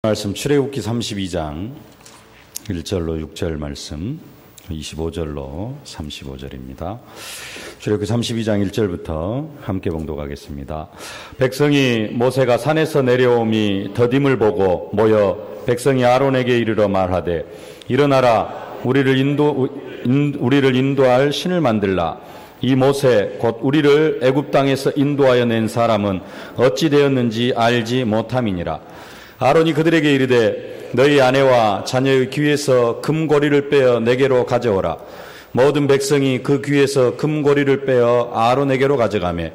말씀 출애굽기 32장 1절로 6절 말씀, 25절로 35절입니다. 출애굽기 32장 1절부터 함께 봉독하겠습니다. 백성이 모세가 산에서 내려옴이 더딤을 보고 모여 백성이 아론에게 이르러 말하되 일어나라, 우리를 인도할 신을 만들라. 이 모세 곧 우리를 애굽 땅에서 인도하여 낸 사람은 어찌 되었는지 알지 못함이니라. 아론이 그들에게 이르되 너희 아내와 자녀의 귀에서 금고리를 빼어 내게로 가져오라. 모든 백성이 그 귀에서 금고리를 빼어 아론에게로 가져가매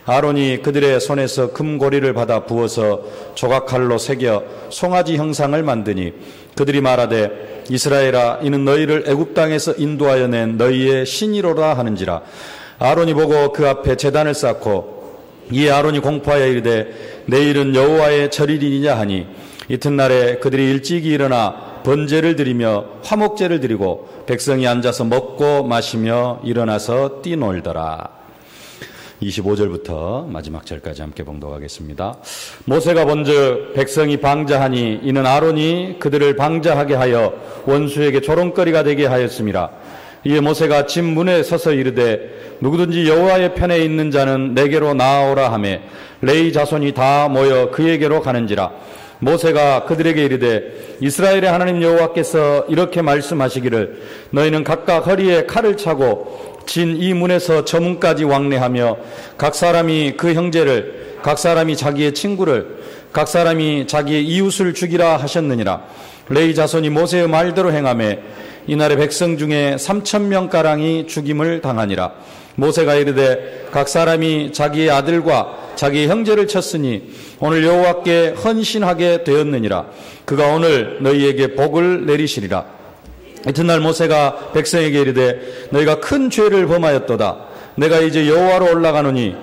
아론이 그들의 손에서 금고리를 받아 부어서 조각칼로 새겨 송아지 형상을 만드니 그들이 말하되 이스라엘아, 이는 너희를 애굽 땅에서 인도하여 낸 너희의 신이로라 하는지라. 아론이 보고 그 앞에 제단을 쌓고 이에 아론이 공포하여 이르되 내일은 여호와의 절일이냐 하니 이튿날에 그들이 일찍이 일어나 번제를 드리며 화목제를 드리고 백성이 앉아서 먹고 마시며 일어나서 뛰놀더라. 25절부터 마지막 절까지 함께 봉독하겠습니다. 모세가 본즉 백성이 방자하니 이는 아론이 그들을 방자하게 하여 원수에게 조롱거리가 되게 하였음이라. 이에 모세가 집 문에 서서 이르되 누구든지 여호와의 편에 있는 자는 내게로 나아오라 하매 레위 자손이 다 모여 그에게로 가는지라. 모세가 그들에게 이르되 이스라엘의 하나님 여호와께서 이렇게 말씀하시기를 너희는 각각 허리에 칼을 차고 진 이 문에서 저 문까지 왕래하며 각 사람이 그 형제를, 각 사람이 자기의 친구를, 각 사람이 자기의 이웃을 죽이라 하셨느니라. 레위 자손이 모세의 말대로 행하매 이날의 백성 중에 3,000명가량이 죽임을 당하니라. 모세가 이르되 각 사람이 자기의 아들과 자기의 형제를 쳤으니 오늘 여호와께 헌신하게 되었느니라. 그가 오늘 너희에게 복을 내리시리라. 이튿날 모세가 백성에게 이르되 너희가 큰 죄를 범하였도다. 내가 이제 여호와로 올라가노니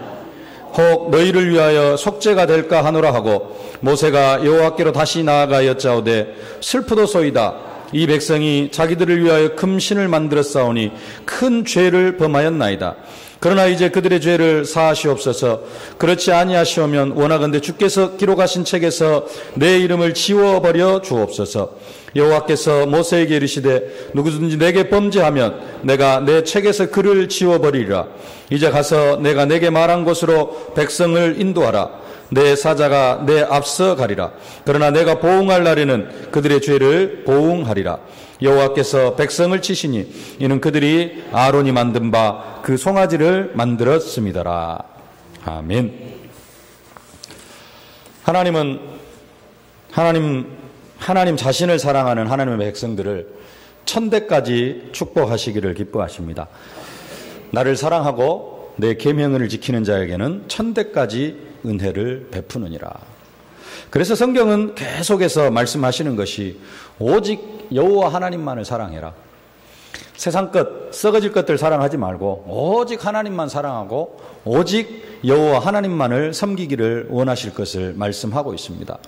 혹 너희를 위하여 속죄가 될까 하노라 하고 모세가 여호와께로 다시 나아가 여짜오되 슬프도소이다. 이 백성이 자기들을 위하여 금신을 만들었사오니 큰 죄를 범하였나이다. 그러나 이제 그들의 죄를 사하시옵소서. 그렇지 아니하시오면 원하건대 주께서 기록하신 책에서 내 이름을 지워버려 주옵소서. 여호와께서 모세에게 이르시되 누구든지 내게 범죄하면 내가 내 책에서 그를 지워버리리라. 이제 가서 내가 내게 말한 곳으로 백성을 인도하라. 내 사자가 내 앞서 가리라. 그러나 내가 보응할 날에는 그들의 죄를 보응하리라. 여호와께서 백성을 치시니 이는 그들이 아론이 만든 바 그 송아지를 만들었음이더라. 아멘. 하나님 자신을 사랑하는 하나님의 백성들을 천대까지 축복하시기를 기뻐하십니다. 나를 사랑하고 내 계명을 지키는 자에게는 천대까지 은혜를 베푸느니라. 그래서 성경은 계속해서 말씀하시는 것이 오직 여호와 하나님만을 사랑해라. 세상 것, 썩어질 것들 사랑하지 말고 오직 하나님만 사랑하고 오직 여호와 하나님만을 섬기기를 원하실 것을 말씀하고 있습니다.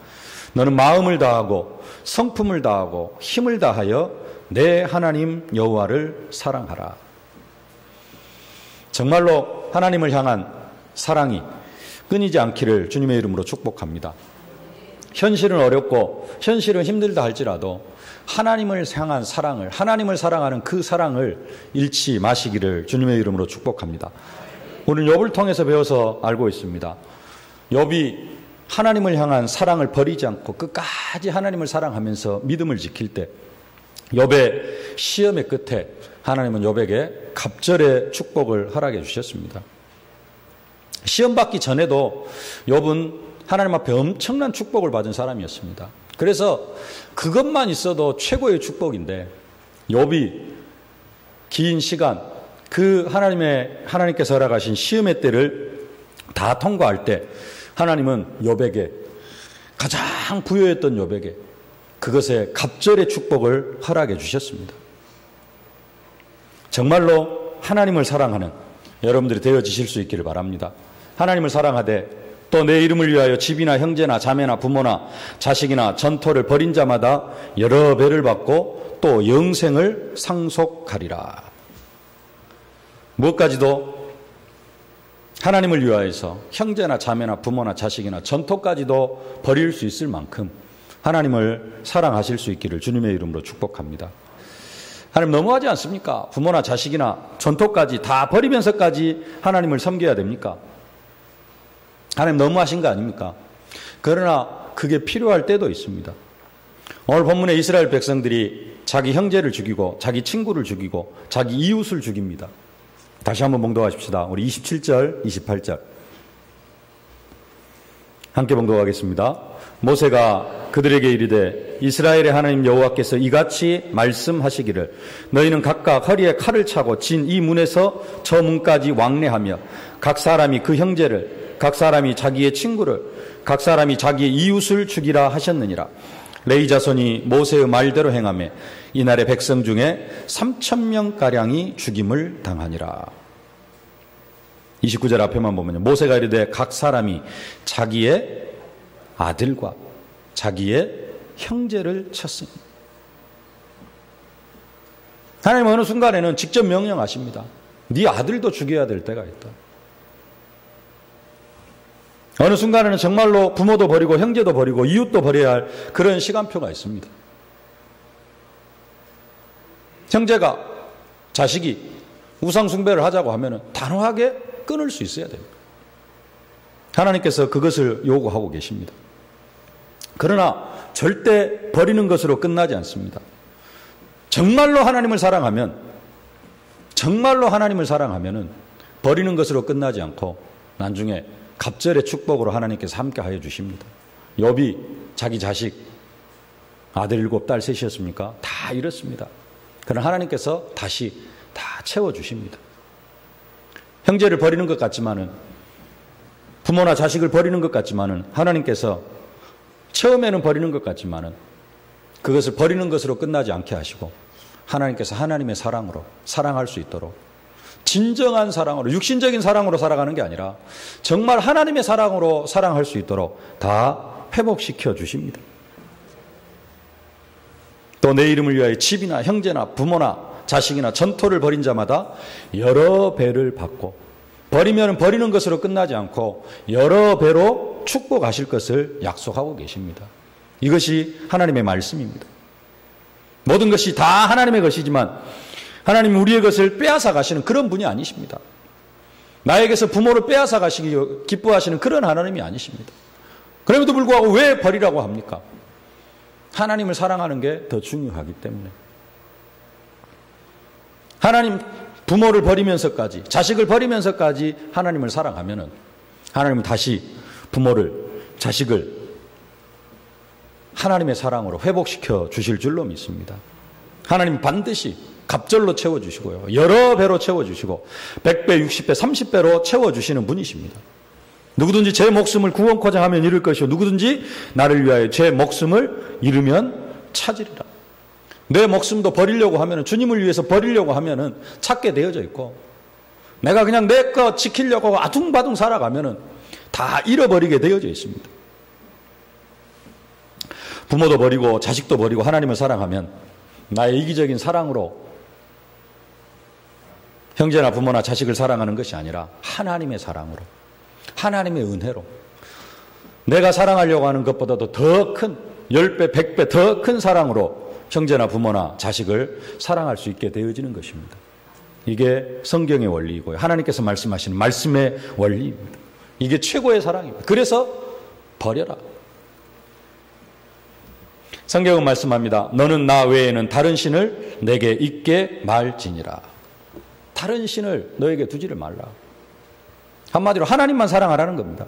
너는 마음을 다하고 성품을 다하고 힘을 다하여 내 하나님 여호와를 사랑하라. 정말로 하나님을 향한 사랑이 끊이지 않기를 주님의 이름으로 축복합니다. 현실은 어렵고 현실은 힘들다 할지라도 하나님을 향한 사랑을, 하나님을 사랑하는 그 사랑을 잃지 마시기를 주님의 이름으로 축복합니다. 오늘 욥을 통해서 배워서 알고 있습니다. 욥이 하나님을 향한 사랑을 버리지 않고 끝까지 하나님을 사랑하면서 믿음을 지킬 때 욥의 시험의 끝에 하나님은 욥에게 갑절의 축복을 허락해 주셨습니다. 시험 받기 전에도 욥은 하나님 앞에 엄청난 축복을 받은 사람이었습니다. 그래서 그것만 있어도 최고의 축복인데 욥이 긴 시간 그 하나님께서 허락하신 시험의 때를 다 통과할 때 하나님은 욥에게 가장 부유했던 욥에게 그것에 갑절의 축복을 허락해 주셨습니다. 정말로 하나님을 사랑하는 여러분들이 되어지실 수 있기를 바랍니다. 하나님을 사랑하되 또 내 이름을 위하여 집이나 형제나 자매나 부모나 자식이나 전토를 벌인 자마다 여러 배를 받고 또 영생을 상속하리라. 무엇까지도 하나님을 위하여서 형제나 자매나 부모나 자식이나 전토까지도 버릴 수 있을 만큼 하나님을 사랑하실 수 있기를 주님의 이름으로 축복합니다. 하나님 너무하지 않습니까? 부모나 자식이나 전토까지 다 버리면서까지 하나님을 섬겨야 됩니까? 하나님 너무하신 거 아닙니까? 그러나 그게 필요할 때도 있습니다. 오늘 본문에 이스라엘 백성들이 자기 형제를 죽이고 자기 친구를 죽이고 자기 이웃을 죽입니다. 다시 한번 봉독하십시다. 우리 27절, 28절 함께 봉독하겠습니다. 모세가 그들에게 이르되 이스라엘의 하나님 여호와께서 이같이 말씀하시기를 너희는 각각 허리에 칼을 차고 진 이 문에서 저 문까지 왕래하며 각 사람이 그 형제를 각 사람이 자기의 친구를 각 사람이 자기의 이웃을 죽이라 하셨느니라. 레위 자손이 모세의 말대로 행하며 이날의 백성 중에 3,000명가량이 죽임을 당하니라. 29절 앞에만 보면요. 모세가 이르되 각 사람이 자기의 아들과 자기의 형제를 쳤으니. 하나님 어느 순간에는 직접 명령하십니다. 네 아들도 죽여야 될 때가 있다. 어느 순간에는 정말로 부모도 버리고 형제도 버리고 이웃도 버려야 할 그런 시간표가 있습니다. 형제가 자식이 우상 숭배를 하자고 하면 단호하게 끊을 수 있어야 됩니다. 하나님께서 그것을 요구하고 계십니다. 그러나 절대 버리는 것으로 끝나지 않습니다. 정말로 하나님을 사랑하면 버리는 것으로 끝나지 않고 나중에 갑절의 축복으로 하나님께서 함께하여 주십니다. 욥이 자기 자식 아들 7, 딸 3이었습니까? 다 잃었습니다. 그러나 하나님께서 다시 다 채워주십니다. 형제를 버리는 것 같지만은 부모나 자식을 버리는 것 같지만은 하나님께서 처음에는 버리는 것 같지만은 그것을 버리는 것으로 끝나지 않게 하시고 하나님께서 하나님의 사랑으로 사랑할 수 있도록 진정한 사랑으로 육신적인 사랑으로 살아가는 게 아니라 정말 하나님의 사랑으로 사랑할 수 있도록 다 회복시켜 주십니다. 또 내 이름을 위하여 집이나 형제나 부모나 자식이나 전토를 벌인 자마다 여러 배를 받고 버리면 버리는 것으로 끝나지 않고 여러 배로 축복하실 것을 약속하고 계십니다. 이것이 하나님의 말씀입니다. 모든 것이 다 하나님의 것이지만 하나님은 우리의 것을 빼앗아 가시는 그런 분이 아니십니다. 나에게서 부모를 빼앗아 가시기 기뻐하시는 그런 하나님이 아니십니다. 그럼에도 불구하고 왜 버리라고 합니까? 하나님을 사랑하는 게 더 중요하기 때문에. 하나님 부모를 버리면서까지 자식을 버리면서까지 하나님을 사랑하면은 하나님은 다시 부모를 자식을 하나님의 사랑으로 회복시켜 주실 줄로 믿습니다. 하나님 반드시 갑절로 채워주시고요. 여러 배로 채워주시고 100배, 60배, 30배로 채워주시는 분이십니다. 누구든지 제 목숨을 구원코자 하면 잃을 것이요 누구든지 나를 위하여 제 목숨을 잃으면 찾으리라. 내 목숨도 버리려고 하면 주님을 위해서 버리려고 하면 찾게 되어져 있고 내가 그냥 내 것 지키려고 아둥바둥 살아가면 다 잃어버리게 되어져 있습니다. 부모도 버리고 자식도 버리고 하나님을 사랑하면 나의 이기적인 사랑으로 형제나 부모나 자식을 사랑하는 것이 아니라 하나님의 사랑으로 하나님의 은혜로 내가 사랑하려고 하는 것보다도 더 큰 10배, 100배 더 큰 사랑으로 형제나 부모나 자식을 사랑할 수 있게 되어지는 것입니다. 이게 성경의 원리이고요. 하나님께서 말씀하시는 말씀의 원리입니다. 이게 최고의 사랑입니다. 그래서 버려라. 성경은 말씀합니다. 너는 나 외에는 다른 신을 내게 있게 말지니라. 다른 신을 너에게 두지를 말라. 한마디로 하나님만 사랑하라는 겁니다.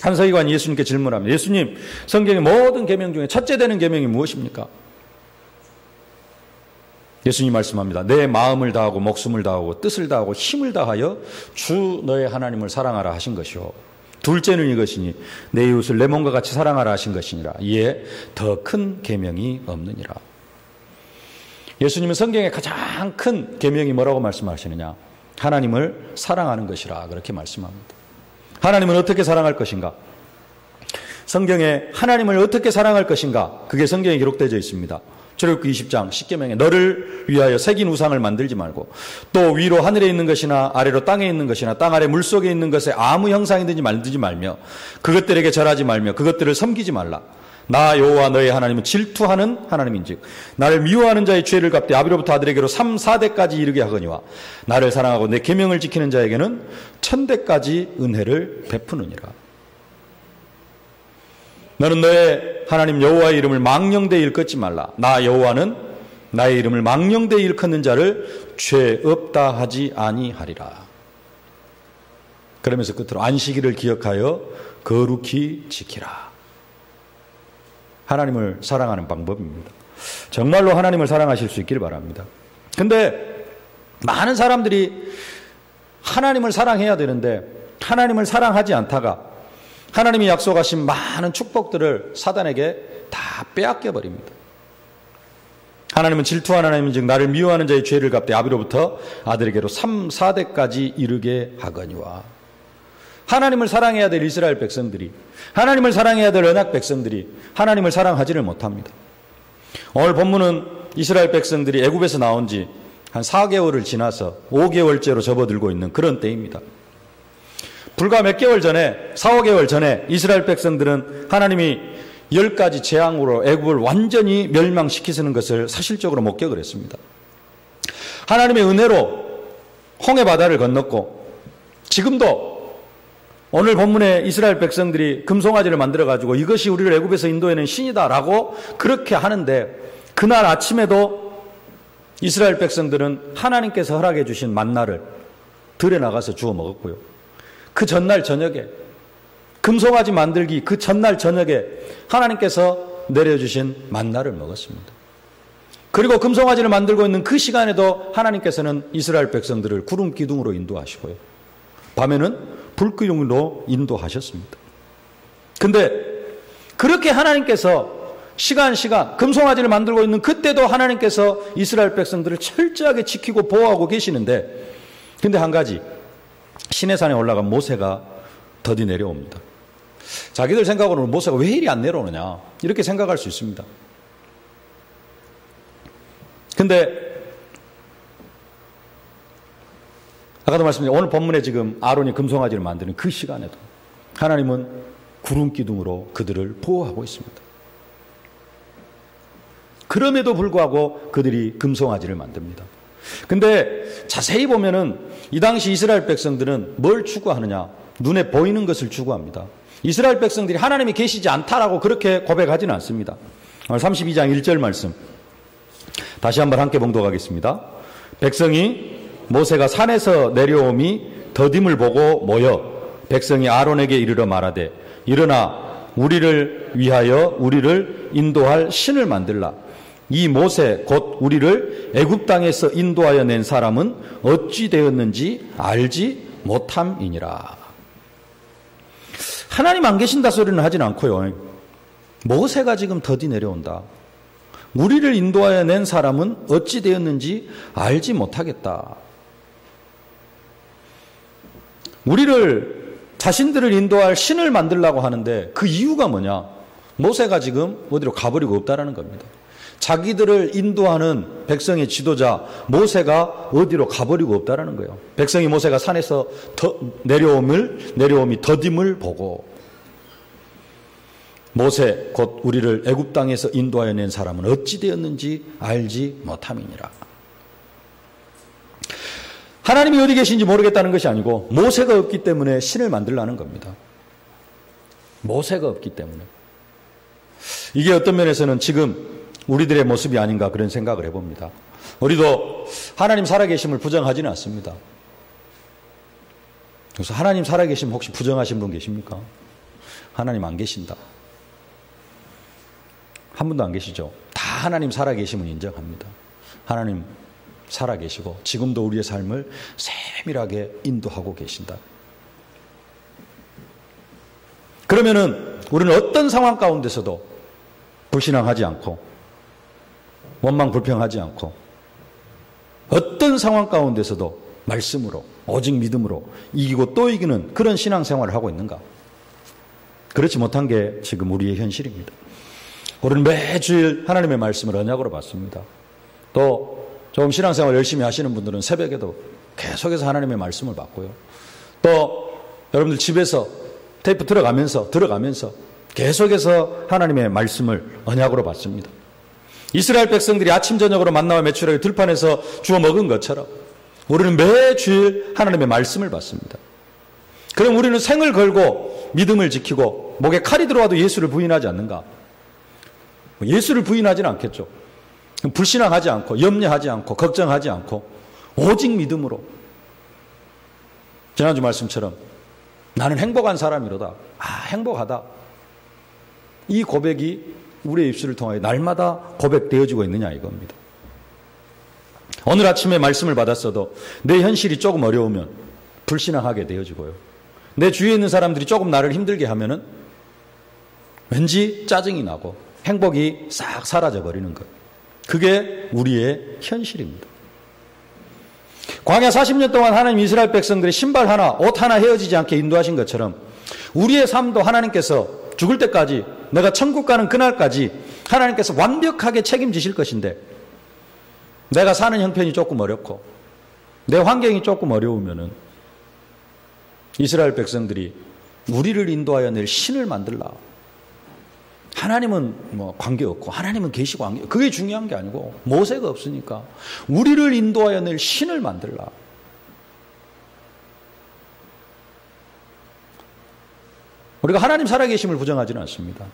한 서기관이 예수님께 질문합니다. 예수님, 성경의 모든 계명 중에 첫째 되는 계명이 무엇입니까? 예수님 말씀합니다. 내 마음을 다하고 목숨을 다하고 뜻을 다하고 힘을 다하여 주 너의 하나님을 사랑하라 하신 것이요. 둘째는 이것이니 내 이웃을 내 몸과 같이 사랑하라 하신 것이니라. 이에 더 큰 계명이 없느니라. 예수님은 성경의 가장 큰 계명이 뭐라고 말씀하시느냐? 하나님을 사랑하는 것이라 그렇게 말씀합니다. 하나님은 어떻게 사랑할 것인가? 성경에 하나님을 어떻게 사랑할 것인가? 그게 성경에 기록되어 있습니다. 출애굽기 20장 10계명에 너를 위하여 새긴 우상을 만들지 말고 또 위로 하늘에 있는 것이나 아래로 땅에 있는 것이나 땅 아래 물속에 있는 것에 아무 형상이든지 만들지 말며 그것들에게 절하지 말며 그것들을 섬기지 말라. 나 여호와 너의 하나님은 질투하는 하나님인즉 나를 미워하는 자의 죄를 갚되 아비로부터 아들에게로 3, 4대까지 이르게 하거니와 나를 사랑하고 내 계명을 지키는 자에게는 1000대까지 은혜를 베푸느니라. 너는 너의 하나님 여호와의 이름을 망령되이 일컫지 말라. 나 여호와는 나의 이름을 망령되이 일컫는 자를 죄 없다 하지 아니하리라. 그러면서 끝으로 안식일을 기억하여 거룩히 지키라. 하나님을 사랑하는 방법입니다. 정말로 하나님을 사랑하실 수 있기를 바랍니다. 근데 많은 사람들이 하나님을 사랑해야 되는데 하나님을 사랑하지 않다가 하나님이 약속하신 많은 축복들을 사단에게 다 빼앗겨 버립니다. 하나님은 질투하는 하나님인즉 나를 미워하는 자의 죄를 갚되 아비로부터 아들에게로 3, 4대까지 이르게 하거니와. 하나님을 사랑해야 될 이스라엘 백성들이, 하나님을 사랑해야 될 언약 백성들이 하나님을 사랑하지를 못합니다. 오늘 본문은 이스라엘 백성들이 애굽에서 나온 지 한 4개월을 지나서 5개월째로 접어들고 있는 그런 때입니다. 불과 몇 개월 전에, 4, 5개월 전에 이스라엘 백성들은 하나님이 10가지 재앙으로 애굽을 완전히 멸망시키시는 것을 사실적으로 목격을 했습니다. 하나님의 은혜로 홍해 바다를 건넜고, 지금도 오늘 본문에 이스라엘 백성들이 금송아지를 만들어가지고 이것이 우리를 애굽에서 인도해낸 신이다라고 그렇게 하는데, 그날 아침에도 이스라엘 백성들은 하나님께서 허락해 주신 만나를 들에 나가서 주워 먹었고요. 그 전날 저녁에, 금송아지 만들기 그 전날 저녁에 하나님께서 내려주신 만나를 먹었습니다. 그리고 금송아지를 만들고 있는 그 시간에도 하나님께서는 이스라엘 백성들을 구름 기둥으로 인도하시고요. 밤에는 불기둥으로 인도하셨습니다. 근데 그렇게 하나님께서 시간 금송아지를 만들고 있는 그때도 하나님께서 이스라엘 백성들을 철저하게 지키고 보호하고 계시는데, 근데 한 가지, 시내산에 올라간 모세가 더디 내려옵니다. 자기들 생각으로는 모세가 왜 이리 안 내려오느냐 이렇게 생각할 수 있습니다. 근데 아까도 말씀드린 오늘 본문에 지금 아론이 금송아지를 만드는 그 시간에도 하나님은 구름 기둥으로 그들을 보호하고 있습니다. 그럼에도 불구하고 그들이 금송아지를 만듭니다. 근데 자세히 보면은 이 당시 이스라엘 백성들은 뭘 추구하느냐? 눈에 보이는 것을 추구합니다. 이스라엘 백성들이 하나님이 계시지 않다라고 그렇게 고백하지는 않습니다. 32장 1절 말씀 다시 한번 함께 봉독하겠습니다. 백성이 모세가 산에서 내려옴이 더딤을 보고 모여 백성이 아론에게 이르러 말하되 일어나 우리를 위하여 우리를 인도할 신을 만들라. 이 모세 곧 우리를 애굽 땅에서 인도하여 낸 사람은 어찌 되었는지 알지 못함이니라. 하나님 안 계신다 소리는 하진 않고요. 모세가 지금 더디 내려온다. 우리를 인도하여 낸 사람은 어찌 되었는지 알지 못하겠다. 우리를 자신들을 인도할 신을 만들려고 하는데 그 이유가 뭐냐? 모세가 지금 어디로 가버리고 없다라는 겁니다. 자기들을 인도하는 백성의 지도자 모세가 어디로 가버리고 없다라는 거예요. 백성이 모세가 산에서 내려옴이 더딤을 보고 모세 곧 우리를 애굽 땅에서 인도하여 낸 사람은 어찌 되었는지 알지 못함이니라. 하나님이 어디 계신지 모르겠다는 것이 아니고 모세가 없기 때문에 신을 만들라는 겁니다. 모세가 없기 때문에. 이게 어떤 면에서는 지금 우리들의 모습이 아닌가 그런 생각을 해봅니다. 우리도 하나님 살아계심을 부정하지는 않습니다. 그래서 하나님 살아계심 혹시 부정하신 분 계십니까? 하나님 안 계신다. 한 분도 안 계시죠? 다 하나님 살아계심을 인정합니다. 하나님 살아계시고 지금도 우리의 삶을 세밀하게 인도하고 계신다. 그러면은 우리는 어떤 상황 가운데서도 불신앙하지 않고 원망 불평하지 않고 어떤 상황 가운데서도 말씀으로 오직 믿음으로 이기고 또 이기는 그런 신앙생활을 하고 있는가? 그렇지 못한 게 지금 우리의 현실입니다. 우리는 매주일 하나님의 말씀을 언약으로 받습니다. 또 조금 신앙생활 열심히 하시는 분들은 새벽에도 계속해서 하나님의 말씀을 받고요. 또 여러분들 집에서 테이프 들어가면서 계속해서 하나님의 말씀을 언약으로 받습니다. 이스라엘 백성들이 아침 저녁으로 만나와 메추라기 들판에서 주워 먹은 것처럼 우리는 매주일 하나님의 말씀을 받습니다. 그럼 우리는 생을 걸고 믿음을 지키고 목에 칼이 들어와도 예수를 부인하지 않는가? 예수를 부인하지는 않겠죠. 불신앙하지 않고 염려하지 않고 걱정하지 않고 오직 믿음으로 지난주 말씀처럼 나는 행복한 사람이로다. 행복하다. 이 고백이 우리의 입술을 통하여 날마다 고백되어지고 있느냐 이겁니다. 오늘 아침에 말씀을 받았어도 내 현실이 조금 어려우면 불신앙하게 되어지고요. 내 주위에 있는 사람들이 조금 나를 힘들게 하면은 왠지 짜증이 나고 행복이 싹 사라져버리는 것. 그게 우리의 현실입니다. 광야 40년 동안 하나님 이스라엘 백성들의 신발 하나, 옷 하나 헤어지지 않게 인도하신 것처럼 우리의 삶도 하나님께서 죽을 때까지 내가 천국 가는 그날까지 하나님께서 완벽하게 책임지실 것인데 내가 사는 형편이 조금 어렵고 내 환경이 조금 어려우면은 이스라엘 백성들이 우리를 인도하여 낼 신을 만들라. 하나님은 관계없고 하나님은 계시고 관계, 그게 중요한 게 아니고 모세가 없으니까 우리를 인도하여 낼 신을 만들라. 우리가 하나님 살아계심을 부정하지는 않습니다.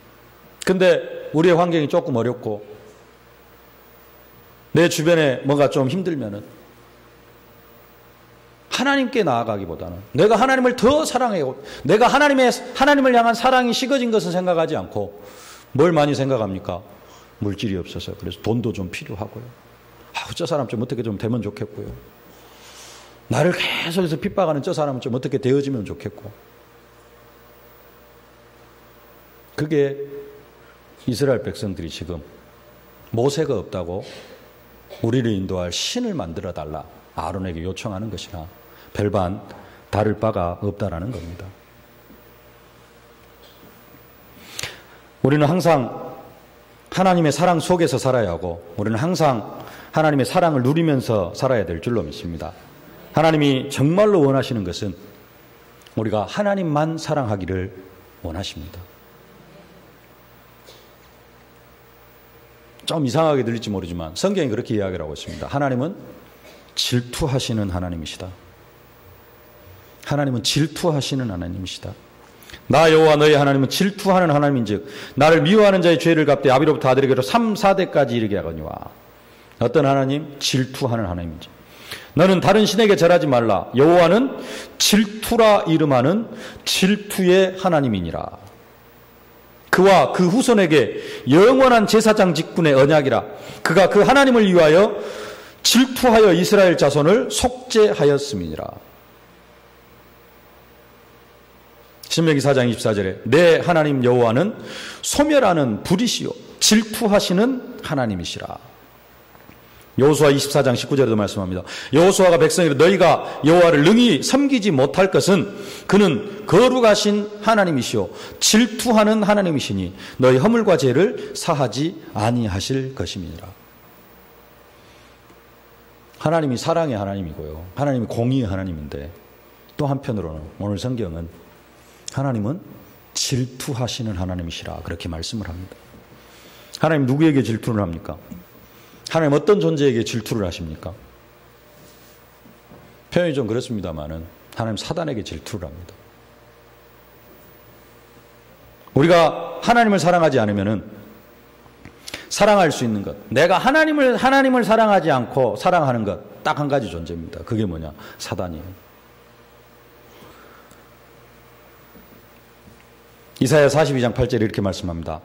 근데 우리의 환경이 조금 어렵고 내 주변에 뭔가 좀 힘들면은 하나님께 나아가기보다는 내가 하나님을 더 사랑하고 내가 하나님을 향한 사랑이 식어진 것은 생각하지 않고 뭘 많이 생각합니까? 물질이 없어서 그래서 돈도 좀 필요하고요. 저 사람 좀 어떻게 좀 되면 좋겠고요. 나를 계속해서 핍박하는 저 사람은 좀 어떻게 되어지면 좋겠고. 그게 이스라엘 백성들이 지금 모세가 없다고 우리를 인도할 신을 만들어 달라 아론에게 요청하는 것이나 별반 다를 바가 없다라는 겁니다. 우리는 항상 하나님의 사랑 속에서 살아야 하고 우리는 항상 하나님의 사랑을 누리면서 살아야 될 줄로 믿습니다. 하나님이 정말로 원하시는 것은 우리가 하나님만 사랑하기를 원하십니다. 좀 이상하게 들릴지 모르지만 성경이 그렇게 이야기를 하고 있습니다. 하나님은 질투하시는 하나님이시다. 하나님은 질투하시는 하나님이시다. 나 여호와 너희 하나님은 질투하는 하나님인즉 나를 미워하는 자의 죄를 갚되 아비로부터 아들에게로 3, 4대까지 이르게 하거니와. 어떤 하나님? 질투하는 하나님이지. 너는 다른 신에게 절하지 말라. 여호와는 질투라 이름하는 질투의 하나님이니라. 그와 그 후손에게 영원한 제사장 직분의 언약이라. 그가 그 하나님을 위하여 질투하여 이스라엘 자손을 속죄하였음이니라. 신명기 4장 24절에 내 하나님 여호와는 소멸하는 불이시요 질투하시는 하나님이시라. 여호수아 24장 19절에도 말씀합니다. 여호수아가 백성에게 너희가 여호와를 능히 섬기지 못할 것은 그는 거룩하신 하나님이시요 질투하는 하나님이시니 너희 허물과 죄를 사하지 아니하실 것임이니라. 하나님이 사랑의 하나님이고요. 하나님이 공의의 하나님인데 또 한편으로는 오늘 성경은 하나님은 질투하시는 하나님이시라 그렇게 말씀을 합니다. 하나님 누구에게 질투를 합니까? 하나님 어떤 존재에게 질투를 하십니까? 표현이 좀 그렇습니다만은 하나님 사단에게 질투를 합니다. 우리가 하나님을 사랑하지 않으면은 사랑할 수 있는 것, 내가 하나님을 사랑하지 않고 사랑하는 것 딱 한 가지 존재입니다. 그게 뭐냐? 사단이에요. 이사야 42장 8절에 이렇게 말씀합니다.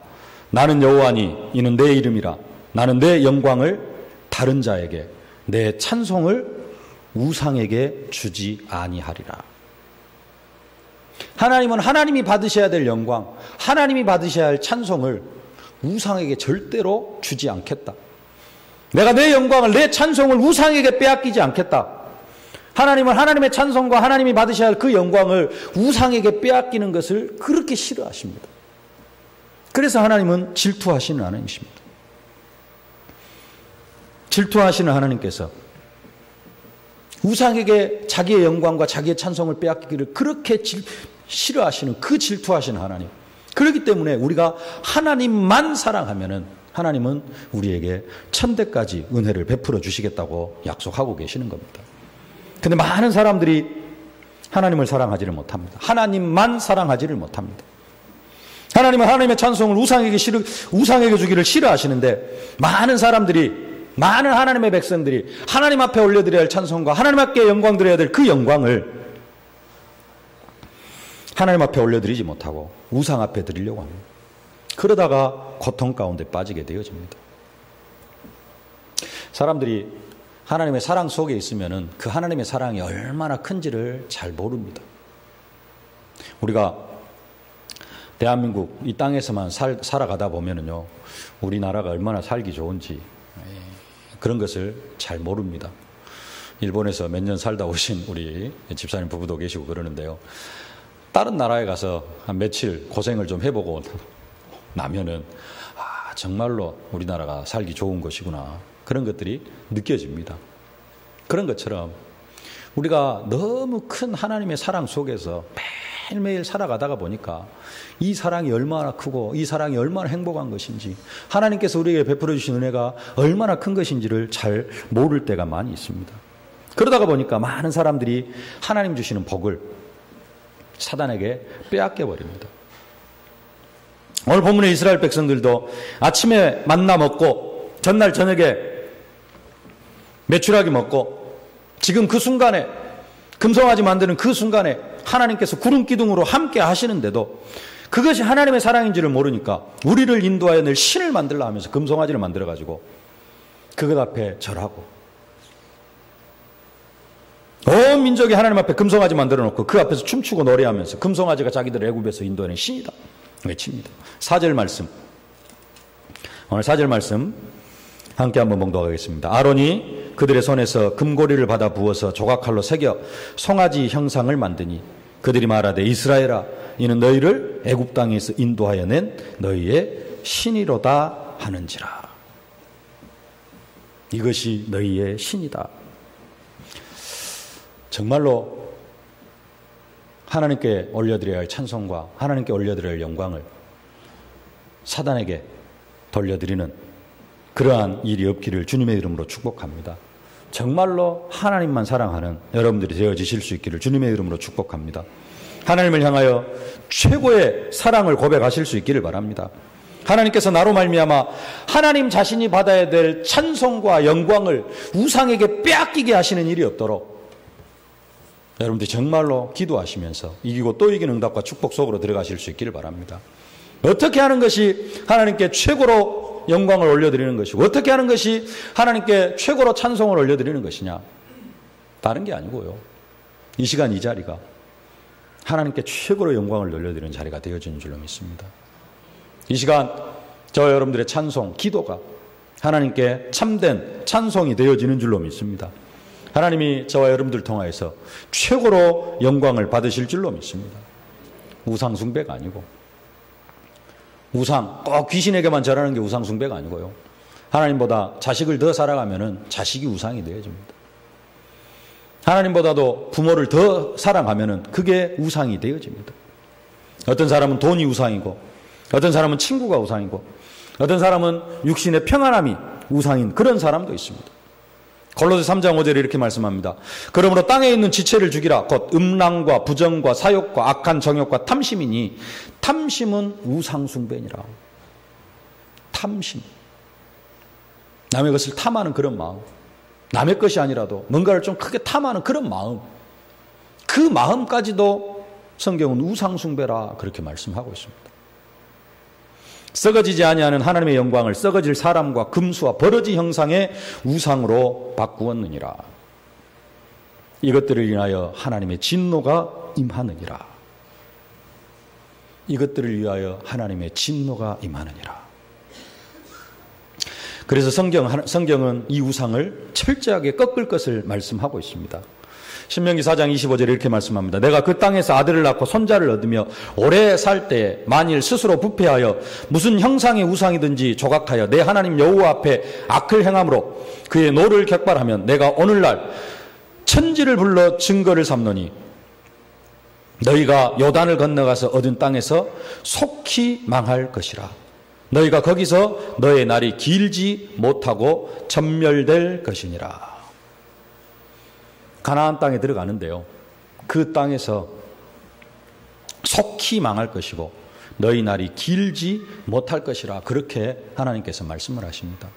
나는 여호와니 이는 내 이름이라. 나는 내 영광을 다른 자에게 내 찬송을 우상에게 주지 아니하리라. 하나님은 하나님이 받으셔야 될 영광, 하나님이 받으셔야 할 찬송을 우상에게 절대로 주지 않겠다. 내가 내 영광을, 내 찬송을 우상에게 빼앗기지 않겠다. 하나님은 하나님의 찬송과 하나님이 받으셔야 할 그 영광을 우상에게 빼앗기는 것을 그렇게 싫어하십니다. 그래서 하나님은 질투하시는 하나님이십니다. 질투하시는 하나님께서 우상에게 자기의 영광과 자기의 찬송을 빼앗기기를 그렇게 싫어하시는 그 질투하시는 하나님, 그렇기 때문에 우리가 하나님만 사랑하면은 하나님은 우리에게 천대까지 은혜를 베풀어 주시겠다고 약속하고 계시는 겁니다. 근데 많은 사람들이 하나님을 사랑하지를 못합니다. 하나님만 사랑하지를 못합니다. 하나님은 하나님의 찬송을 우상에게 주기를 싫어하시는데 많은 하나님의 백성들이 하나님 앞에 올려드려야 할 찬송과 하나님 앞에 영광 드려야 될 그 영광을 하나님 앞에 올려드리지 못하고 우상 앞에 드리려고 합니다. 그러다가 고통 가운데 빠지게 되어집니다. 사람들이 하나님의 사랑 속에 있으면은 그 하나님의 사랑이 얼마나 큰지를 잘 모릅니다. 우리가 대한민국 이 땅에서만 살아가다 보면은요, 우리나라가 얼마나 살기 좋은지 그런 것을 잘 모릅니다. 일본에서 몇 년 살다 오신 우리 집사님 부부도 계시고 그러는데요. 다른 나라에 가서 한 며칠 고생을 좀 해보고 나면은 정말로 우리나라가 살기 좋은 것이구나. 그런 것들이 느껴집니다. 그런 것처럼 우리가 너무 큰 하나님의 사랑 속에서 매일매일 살아가다가 보니까 이 사랑이 얼마나 크고 이 사랑이 얼마나 행복한 것인지 하나님께서 우리에게 베풀어 주신 은혜가 얼마나 큰 것인지를 잘 모를 때가 많이 있습니다. 그러다가 보니까 많은 사람들이 하나님 주시는 복을 사단에게 빼앗겨 버립니다. 오늘 본문의 이스라엘 백성들도 아침에 만나 먹고 전날 저녁에 메추라기 먹고 지금 그 순간에 금송아지 만드는 그 순간에 하나님께서 구름 기둥으로 함께 하시는데도 그것이 하나님의 사랑인지를 모르니까 우리를 인도하여 늘 신을 만들라 하면서 금송아지를 만들어가지고 그것 앞에 절하고 온 민족이 하나님 앞에 금송아지 만들어 놓고 그 앞에서 춤추고 노래하면서 금송아지가 자기들 애굽에서 인도하는 신이다 외칩니다. 4절 말씀, 오늘 4절 말씀 함께 한번 봉독하겠습니다. 아론이 그들의 손에서 금고리를 받아 부어서 조각칼로 새겨 송아지 형상을 만드니 그들이 말하되 이스라엘아 이는 너희를 애굽 땅에서 인도하여 낸 너희의 신이로다 하는지라. 이것이 너희의 신이다. 정말로 하나님께 올려드려야 할 찬송과 하나님께 올려드려야 할 영광을 사단에게 돌려드리는 그러한 일이 없기를 주님의 이름으로 축복합니다. 정말로 하나님만 사랑하는 여러분들이 되어지실 수 있기를 주님의 이름으로 축복합니다. 하나님을 향하여 최고의 사랑을 고백하실 수 있기를 바랍니다. 하나님께서 나로 말미암아 하나님 자신이 받아야 될 찬송과 영광을 우상에게 빼앗기게 하시는 일이 없도록 여러분들이 정말로 기도하시면서 이기고 또 이기는 응답과 축복 속으로 들어가실 수 있기를 바랍니다. 어떻게 하는 것이 하나님께 최고로 영광을 올려드리는 것이고 어떻게 하는 것이 하나님께 최고로 찬송을 올려드리는 것이냐? 다른 게 아니고요. 이 시간 이 자리가 하나님께 최고로 영광을 올려드리는 자리가 되어지는 줄로 믿습니다. 이 시간 저와 여러분들의 찬송, 기도가 하나님께 참된 찬송이 되어지는 줄로 믿습니다. 하나님이 저와 여러분들 통하여서 최고로 영광을 받으실 줄로 믿습니다. 우상 숭배가 아니고 우상, 꼭 귀신에게만 절하는 게 우상 숭배가 아니고요. 하나님보다 자식을 더 사랑하면은 자식이 우상이 되어집니다. 하나님보다도 부모를 더 사랑하면은 그게 우상이 되어집니다. 어떤 사람은 돈이 우상이고 어떤 사람은 친구가 우상이고 어떤 사람은 육신의 평안함이 우상인 그런 사람도 있습니다. 골로새 3장 5절에 이렇게 말씀합니다. 그러므로 땅에 있는 지체를 죽이라. 곧 음란과 부정과 사욕과 악한 정욕과 탐심이니 탐심은 우상숭배니라. 탐심. 남의 것을 탐하는 그런 마음. 남의 것이 아니라도 뭔가를 좀 크게 탐하는 그런 마음. 그 마음까지도 성경은 우상숭배라 그렇게 말씀하고 있습니다. 썩어지지 아니하는 하나님의 영광을 썩어질 사람과 금수와 버러지 형상의 우상으로 바꾸었느니라. 이것들을 인하여 하나님의 진노가 임하느니라. 이것들을 위하여 하나님의 진노가 임하느니라. 그래서 성경은 이 우상을 철저하게 꺾을 것을 말씀하고 있습니다. 신명기 4장 25절에 이렇게 말씀합니다. 내가 그 땅에서 아들을 낳고 손자를 얻으며 오래 살 때 만일 스스로 부패하여 무슨 형상의 우상이든지 조각하여 내 하나님 여호와 앞에 악을 행함으로 그의 노를 격발하면 내가 오늘날 천지를 불러 증거를 삼노니 너희가 요단을 건너가서 얻은 땅에서 속히 망할 것이라. 너희가 거기서 너의 날이 길지 못하고 전멸될 것이니라. 가나안 땅에 들어가는데요, 그 땅에서 속히 망할 것이고 너희 날이 길지 못할 것이라. 그렇게 하나님께서 말씀을 하십니다.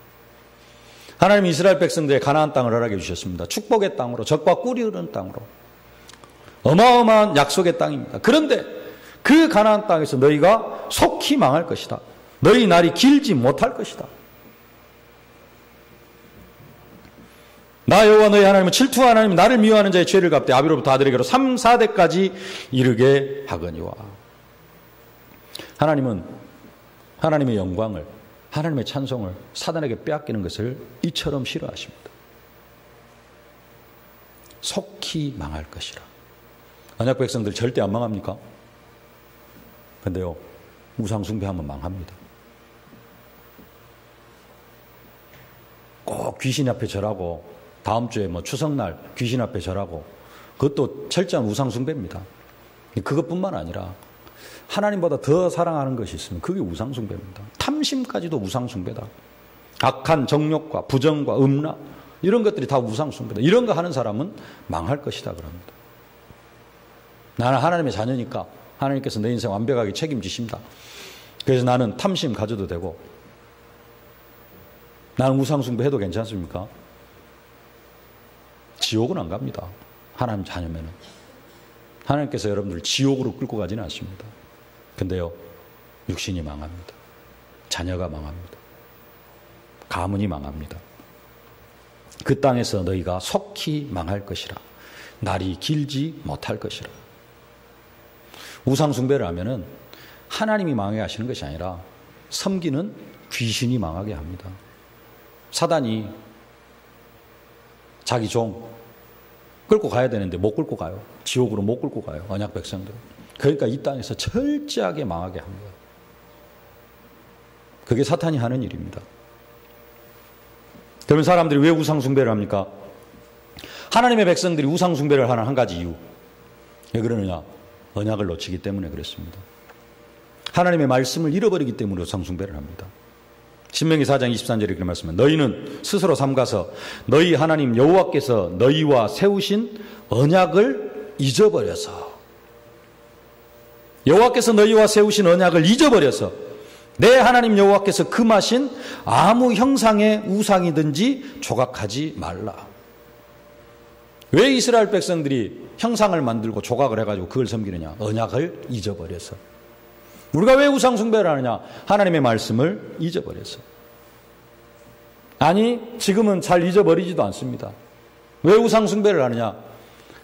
하나님 이스라엘 백성들의 가나안 땅을 허락해 주셨습니다. 축복의 땅으로, 젖과 꿀이 흐르는 땅으로. 어마어마한 약속의 땅입니다. 그런데 그 가나안 땅에서 너희가 속히 망할 것이다. 너희 날이 길지 못할 것이다. 나 여호와 너희 하나님은 질투와 하나님 나를 미워하는 자의 죄를 갚되 아비로부터 아들에게로 3, 4대까지 이르게 하거니와. 하나님은 하나님의 영광을, 하나님의 찬송을 사단에게 빼앗기는 것을 이처럼 싫어하십니다. 속히 망할 것이라. 언약 백성들 절대 안 망합니까? 근데요, 우상 숭배하면 망합니다. 꼭 귀신 앞에 절하고, 다음 주에 추석날 귀신 앞에 절하고, 그것도 철저한 우상 숭배입니다. 그것뿐만 아니라 하나님보다 더 사랑하는 것이 있으면 그게 우상 숭배입니다. 탐심까지도 우상 숭배다. 악한 정욕과 부정과 음란, 이런 것들이 다 우상 숭배다. 이런 거 하는 사람은 망할 것이다 그럽니다. 나는 하나님의 자녀니까 하나님께서 내 인생 완벽하게 책임지신다. 그래서 나는 탐심 가져도 되고, 나는 우상 숭배해도 괜찮습니까? 지옥은 안 갑니다. 하나님 자녀면은. 하나님께서 여러분들을 지옥으로 끌고 가지는 않습니다. 근데요, 육신이 망합니다. 자녀가 망합니다. 가문이 망합니다. 그 땅에서 너희가 속히 망할 것이라. 날이 길지 못할 것이라. 우상 숭배를 하면은 하나님이 망하게 하시는 것이 아니라 섬기는 귀신이 망하게 합니다. 사단이 자기 종 끌고 가야 되는데 못 끌고 가요. 지옥으로 못 끌고 가요. 언약 백성들. 그러니까 이 땅에서 철저하게 망하게 합니다. 그게 사탄이 하는 일입니다. 그러면 사람들이 왜 우상 숭배를 합니까? 하나님의 백성들이 우상 숭배를 하는 한 가지 이유. 왜 그러느냐? 언약을 놓치기 때문에 그렇습니다. 하나님의 말씀을 잃어버리기 때문에 우상 숭배를 합니다. 신명기 4장 23절에 그렇게 말씀합니다. 너희는 스스로 삼가서 너희 하나님 여호와께서 너희와 세우신 언약을 잊어버려서, 여호와께서 너희와 세우신 언약을 잊어버려서 내 하나님 여호와께서 금하신 아무 형상의 우상이든지 조각하지 말라. 왜 이스라엘 백성들이 형상을 만들고 조각을 해가지고 그걸 섬기느냐? 언약을 잊어버려서. 우리가 왜 우상 숭배를 하느냐? 하나님의 말씀을 잊어버려서. 아니, 지금은 잘 잊어버리지도 않습니다. 왜 우상 숭배를 하느냐?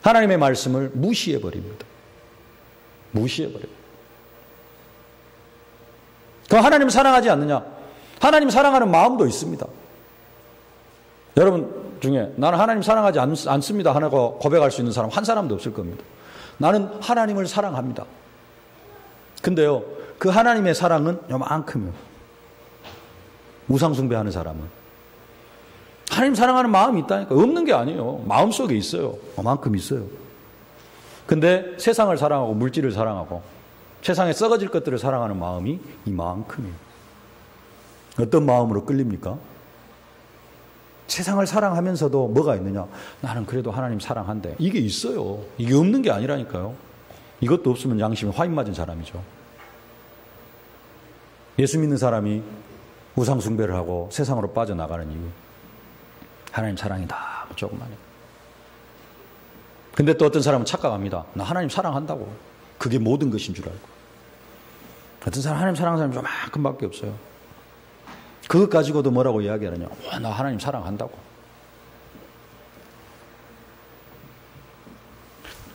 하나님의 말씀을 무시해버립니다. 무시해버려요. 그럼 하나님 사랑하지 않느냐? 하나님 사랑하는 마음도 있습니다. 여러분 중에 나는 하나님 사랑하지 않습니다 하고 고백할 수 있는 사람 한 사람도 없을 겁니다. 나는 하나님을 사랑합니다. 근데요, 그 하나님의 사랑은 요만큼이요. 우상 숭배하는 사람은 하나님 사랑하는 마음이 있다니까. 없는 게 아니에요. 마음속에 있어요. 요만큼 있어요. 근데 세상을 사랑하고 물질을 사랑하고 세상에 썩어질 것들을 사랑하는 마음이 이만큼이에요. 어떤 마음으로 끌립니까? 세상을 사랑하면서도 뭐가 있느냐? 나는 그래도 하나님 사랑한대. 이게 있어요. 이게 없는 게 아니라니까요. 이것도 없으면 양심이 화인 맞은 사람이죠. 예수 믿는 사람이 우상 숭배를 하고 세상으로 빠져나가는 이유. 하나님 사랑이다. 조금만 해. 근데 또 어떤 사람은 착각합니다. 나 하나님 사랑한다고. 그게 모든 것인 줄 알고. 어떤 사람 하나님 사랑하는 사람이 조금밖에 없어요. 그것 가지고도 뭐라고 이야기하느냐? 와, 나 하나님 사랑한다고.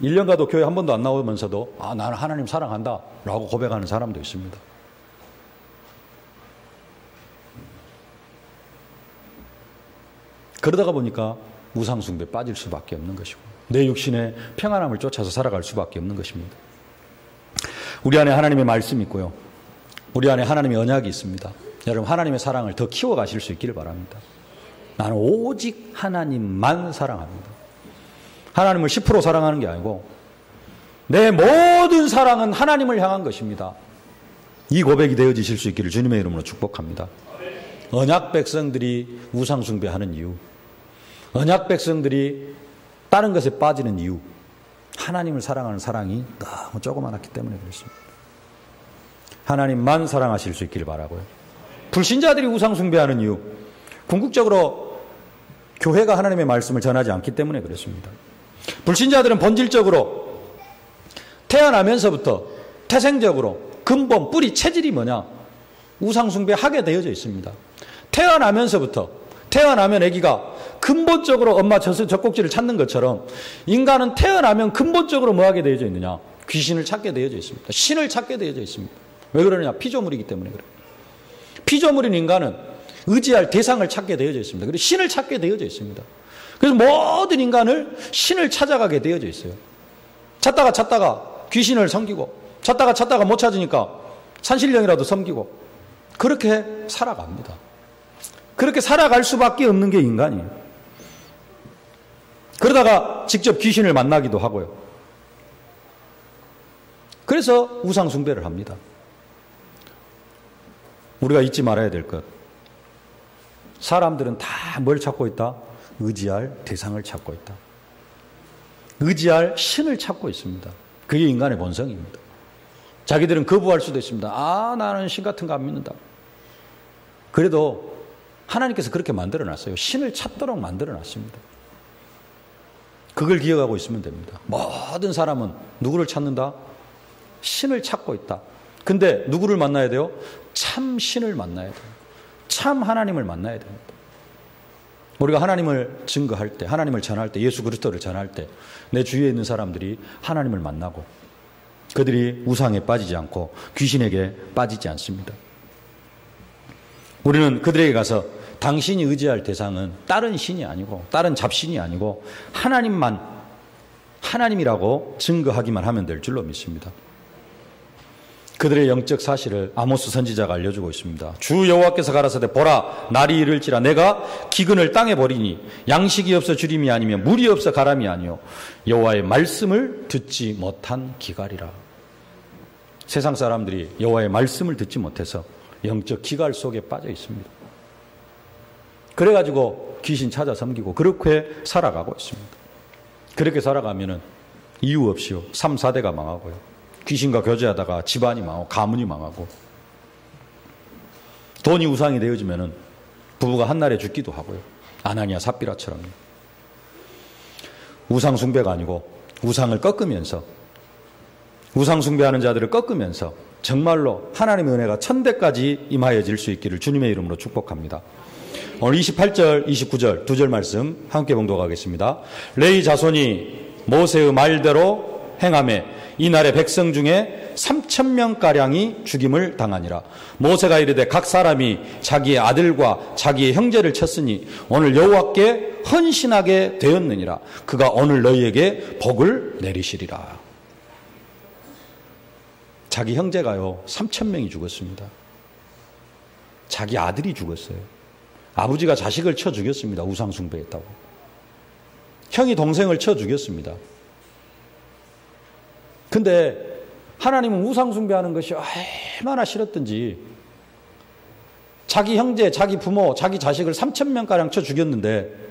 1년 가도 교회 한 번도 안 나오면서도 나는 하나님 사랑한다 라고 고백하는 사람도 있습니다. 그러다가 보니까 우상숭배에 빠질 수밖에 없는 것이고 내 육신의 평안함을 쫓아서 살아갈 수밖에 없는 것입니다. 우리 안에 하나님의 말씀이 있고요. 우리 안에 하나님의 언약이 있습니다. 여러분, 하나님의 사랑을 더 키워가실 수 있기를 바랍니다. 나는 오직 하나님만 사랑합니다. 하나님을 10% 사랑하는 게 아니고 내 모든 사랑은 하나님을 향한 것입니다. 이 고백이 되어지실 수 있기를 주님의 이름으로 축복합니다. 언약 백성들이 우상 숭배하는 이유, 언약 백성들이 다른 것에 빠지는 이유, 하나님을 사랑하는 사랑이 너무 조그맣기 때문에 그렇습니다. 하나님만 사랑하실 수 있기를 바라고요. 불신자들이 우상 숭배하는 이유, 궁극적으로 교회가 하나님의 말씀을 전하지 않기 때문에 그렇습니다. 불신자들은 본질적으로 태어나면서부터 태생적으로 근본, 뿌리, 체질이 뭐냐? 우상 숭배하게 되어져 있습니다. 태어나면 아기가 근본적으로 엄마 젖꼭지를 찾는 것처럼 인간은 태어나면 근본적으로 뭐 하게 되어져 있느냐? 귀신을 찾게 되어져 있습니다. 신을 찾게 되어져 있습니다. 왜 그러느냐? 피조물이기 때문에 그래요. 피조물인 인간은 의지할 대상을 찾게 되어져 있습니다. 그리고 신을 찾게 되어져 있습니다. 그래서 모든 인간을 신을 찾아가게 되어져 있어요. 찾다가 귀신을 섬기고, 찾다가 못 찾으니까 산신령이라도 섬기고, 그렇게 살아갑니다. 그렇게 살아갈 수밖에 없는 게 인간이에요. 그러다가 직접 귀신을 만나기도 하고요. 그래서 우상 숭배를 합니다. 우리가 잊지 말아야 될 것. 사람들은 다 뭘 찾고 있다? 의지할 대상을 찾고 있다. 의지할 신을 찾고 있습니다. 그게 인간의 본성입니다. 자기들은 거부할 수도 있습니다. 나는 신 같은 거 안 믿는다. 그래도 하나님께서 그렇게 만들어놨어요. 신을 찾도록 만들어놨습니다. 그걸 기억하고 있으면 됩니다. 모든 사람은 누구를 찾는다? 신을 찾고 있다. 근데 누구를 만나야 돼요? 참 신을 만나야 돼요. 참 하나님을 만나야 됩니다. 우리가 하나님을 증거할 때, 하나님을 전할 때, 예수 그리스도를 전할 때 내 주위에 있는 사람들이 하나님을 만나고 그들이 우상에 빠지지 않고 귀신에게 빠지지 않습니다. 우리는 그들에게 가서 당신이 의지할 대상은 다른 신이 아니고 다른 잡신이 아니고 하나님만, 하나님이라고 증거하기만 하면 될 줄로 믿습니다. 그들의 영적 사실을 아모스 선지자가 알려주고 있습니다. 주 여호와께서 가라사대 보라 날이 이를지라 내가 기근을 땅에 버리니 양식이 없어 주림이 아니며 물이 없어 가람이 아니요 여호와의 말씀을 듣지 못한 기갈이라. 세상 사람들이 여호와의 말씀을 듣지 못해서 영적 기갈 속에 빠져 있습니다. 그래가지고 귀신 찾아 섬기고 그렇게 살아가고 있습니다. 그렇게 살아가면은 이유 없이요 3, 4대가 망하고요. 귀신과 교제하다가 집안이 망하고 가문이 망하고 돈이 우상이 되어지면은 부부가 한날에 죽기도 하고요. 아나니아 삽비라처럼 우상 숭배가 아니고 우상을 꺾으면서 우상 숭배하는 자들을 꺾으면서 정말로 하나님의 은혜가 천대까지 임하여질 수 있기를 주님의 이름으로 축복합니다. 오늘 28절, 29절 두 절 말씀 함께 봉독하겠습니다. 레위 자손이 모세의 말대로 행하매 이날의 백성 중에 3,000명가량이 죽임을 당하니라. 모세가 이르되 각 사람이 자기의 아들과 자기의 형제를 쳤으니 오늘 여호와께 헌신하게 되었느니라. 그가 오늘 너희에게 복을 내리시리라. 자기 형제가요 3,000명이 죽었습니다. 자기 아들이 죽었어요. 아버지가 자식을 쳐 죽였습니다. 우상 숭배했다고. 형이 동생을 쳐 죽였습니다. 근데 하나님은 우상 숭배하는 것이 얼마나 싫었던지 자기 형제, 자기 부모, 자기 자식을 3,000명가량 쳐 죽였는데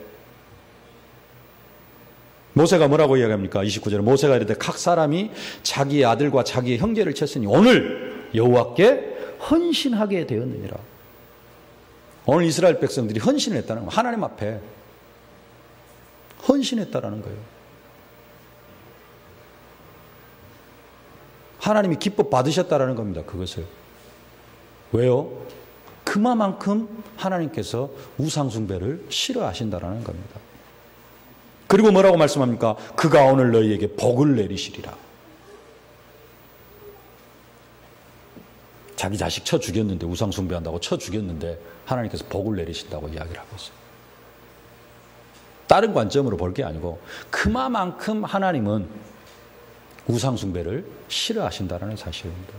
모세가 뭐라고 이야기합니까? 29절에 모세가 이르되 각 사람이 자기의 아들과 자기의 형제를 쳤으니 오늘 여호와께 헌신하게 되었느니라. 오늘 이스라엘 백성들이 헌신을 했다는 거예요. 하나님 앞에 헌신했다라는 거예요. 하나님이 기뻐 받으셨다라는 겁니다. 그것을. 왜요? 그만큼 하나님께서 우상 숭배를 싫어하신다라는 겁니다. 그리고 뭐라고 말씀합니까? 그가 오늘 너희에게 복을 내리시리라. 자기 자식 쳐 죽였는데 우상 숭배한다고 쳐 죽였는데 하나님께서 복을 내리신다고 이야기를 하고 있어요. 다른 관점으로 볼 게 아니고 그만큼 하나님은 우상 숭배를 싫어하신다라는 사실입니다.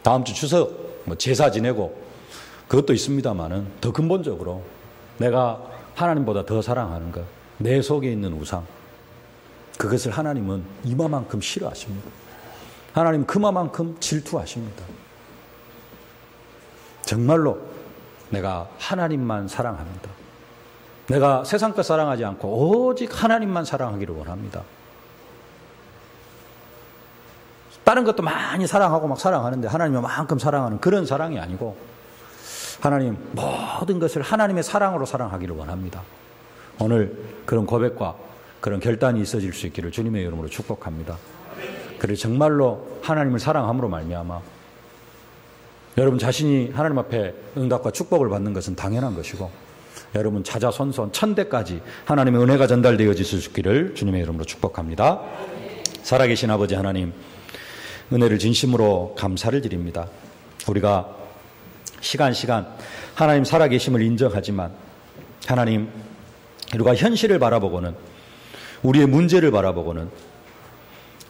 다음 주 추석 제사 지내고 그것도 있습니다만은 더 근본적으로 내가 하나님보다 더 사랑하는 것, 내 속에 있는 우상, 그것을 하나님은 이마만큼 싫어하십니다. 하나님 그만큼 질투하십니다. 정말로 내가 하나님만 사랑합니다. 내가 세상 것 사랑하지 않고 오직 하나님만 사랑하기를 원합니다. 다른 것도 많이 사랑하고 막 사랑하는데 하나님만큼 사랑하는 그런 사랑이 아니고 하나님 모든 것을 하나님의 사랑으로 사랑하기를 원합니다. 오늘 그런 고백과 그런 결단이 있어질 수 있기를 주님의 이름으로 축복합니다. 그래서 정말로 하나님을 사랑함으로 말미암아 여러분 자신이 하나님 앞에 응답과 축복을 받는 것은 당연한 것이고 여러분 자자손손 천대까지 하나님의 은혜가 전달되어질 수 있기를 주님의 이름으로 축복합니다. 살아계신 아버지 하나님, 은혜를 진심으로 감사를 드립니다. 우리가 시간 하나님 살아계심을 인정하지만 하나님 우리가 현실을 바라보고는 우리의 문제를 바라보고는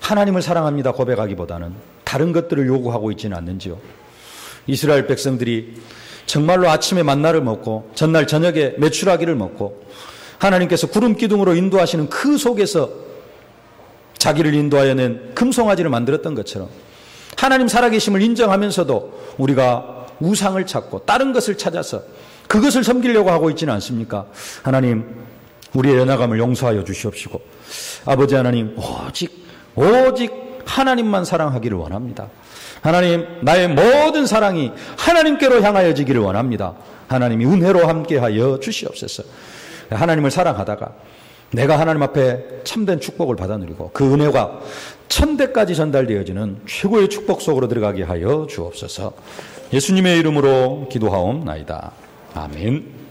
하나님을 사랑합니다 고백하기보다는 다른 것들을 요구하고 있지는 않는지요. 이스라엘 백성들이 정말로 아침에 만나를 먹고 전날 저녁에 메추라기를 먹고 하나님께서 구름 기둥으로 인도하시는 그 속에서 자기를 인도하여 낸 금송아지를 만들었던 것처럼 하나님 살아계심을 인정하면서도 우리가 우상을 찾고 다른 것을 찾아서 그것을 섬기려고 하고 있지는 않습니까? 하나님 우리의 연약함을 용서하여 주시옵시고 아버지 하나님 오직 하나님만 사랑하기를 원합니다. 하나님 나의 모든 사랑이 하나님께로 향하여지기를 원합니다. 하나님이 은혜로 함께하여 주시옵소서. 하나님을 사랑하다가 내가 하나님 앞에 참된 축복을 받아 누리고 그 은혜가 천대까지 전달되어지는 최고의 축복 속으로 들어가게 하여 주옵소서. 예수님의 이름으로 기도하옵나이다. 아멘.